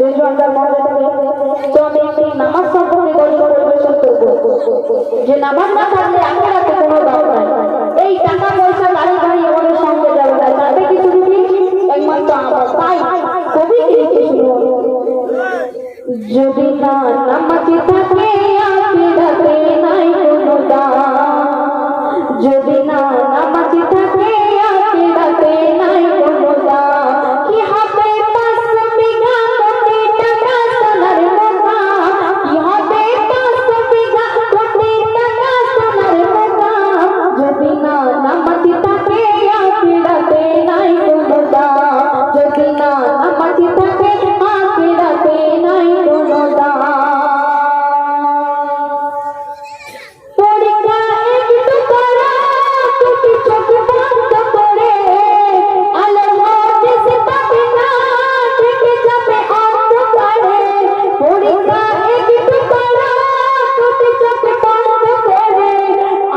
রেজওয়ানদার মধ্যে থেকে। তো আমি একটি নামাজ সম্পর্কে গল্প পরিবেশন করব, যে নামাজ না থাকলে আখিরাতে কোনো দাম নাই। এই টাকা পয়সা গাড়ি গাড়ি আমাদের সঙ্গে যাবে না, যাবে কিছু একমাত্র আমার। তাই কবি লিখে শুনুন, যদি না নামাজ থাকে আখিরাতে নাই কোনো দাম, যদি না নামাজ থাকে আখিরাতে নাই কোনো দাম। কি হবে 5 বিঘা কোটি টাকা সোনার মোটা, কি হবে 5 বিঘা কোটি টাকা সোনার মোটা, যদি না নামাজ থাকে আখিরাতে নাই কোনো দাম, যদি না নামাজ থাকে আখিরাতে নাই কোনো দাম। পরীক্ষা একটু করা টুটি চোখ বন্ধ করে, আলো হাদিস পাবে না থেকে যাবে অন্ধকারে। পরীক্ষা একটু করা টুটি চোখ বন্ধ করে,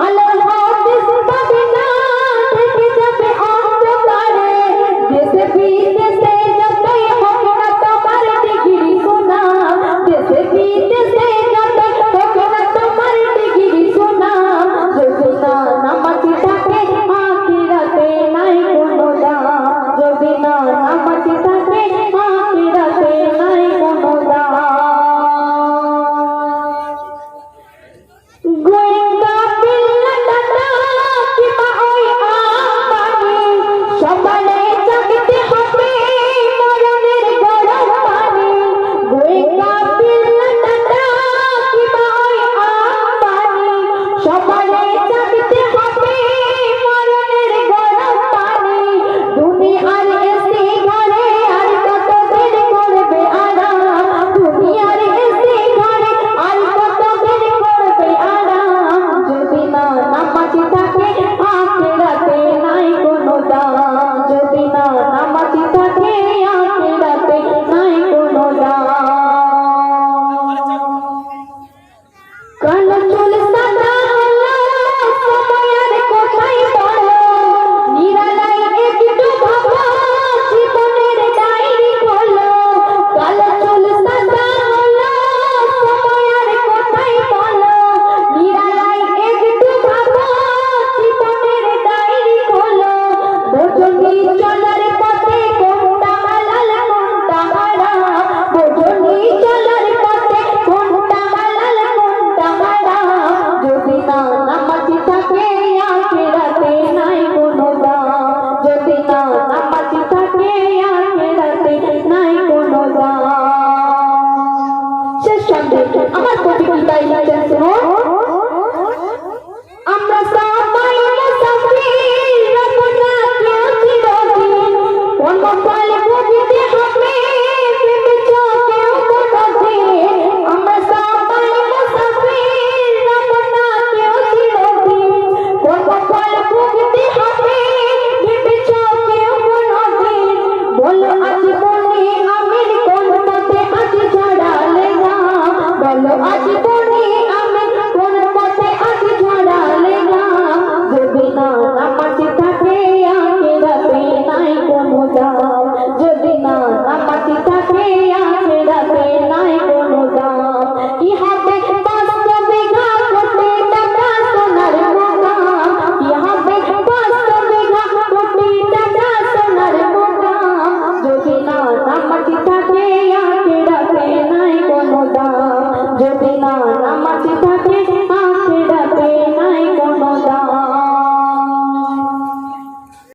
আলো হাদিস পাবে না থেকে যাবে অন্ধকারে। দেশে বিদেশে যতই হোক না তোমার ডিগ্রি সোনা, দেশে বিদেশে যতই হোক না তোমার ডিগ্রি সোনা, যদি না নামাজ থাকে আখিরাতে নাই কোনো দাম, যদি না নামাজ থাকে আখিরাতে নাই কোনো দাম। গোয়েন্দা বিল্লা দাদা কিংবা ওই আম্বানি, সবারে জাগতে হবে মরণের গরম পানি। গোয়েন্দা বিল্লা দাদা কিংবা ওই আম্বানি, সবারে জাগতে হবে মরণের গরম পানি। দুনিয়ার এসি ঘরে আর কতদিন করবে আরাম, দুনিয়ার এসি ঘরে আর কতদিন করবে আরাম, যদি না নামাজ থাকে আখিরাতে নাই কোনো দাম, যদি না নামাজ থাকে আখিরাতে নাই কোনো দাম। কালো চুল সাদা হলো সময় আর কোথায় বলো, নিরালাই একটু ভাবো জীবনের ডায়েরি খোলো। কালো চুল সাদা হলো সময় আর কোথায় বলো, নিরালাই একটু ভাবো জীবনের ডায়েরি খোলো। বোঝনি চলার পথে কোনটা হালাল কোনটা হারাম, বোঝনি চলার পথে কোনটা হালাল কোনটা হারাম, যদি না নামাজ থাকে আখিরাতে নাই কোনো দাম, যদি না নামাজ থাকে আখিরাতে নাই কোনো দাম। শেষ সঙ্গে আমার কবি কি তাই লিখেছেন শুনুন, আমরা সবাই মুসাফির রব না কেউ চিরদিন, কর্মফল ভুগতে হবে ভেবেছ কেউ কোনদিন। আমরা সবাই মুসাফির রব না কেউ চিরদিন, কর্মফল ভুগতে হবে ভেবেছ কেউ কোনদিন। বলো আজ বনি আমির কোন পথে আজ ঝড়ালে না, বলো আজ বনি আমির কোন পথে আজ ঝড়ালে না, যদি না নামাজ থাকে আখিরাতে নাই কোনো দাম, যদি না নামাজ থাকে আখিরাতে নাই কোনো দাম। কি হবে 5 বিঘা কোটি টাকা সোনার মোটা, কি হবে 5 বিঘা কোটি টাকা সোনার মোটা, যদি না নামাজ থাকে আখিরাতে নাই কোনো দাম, যদি না নামাজ থাকে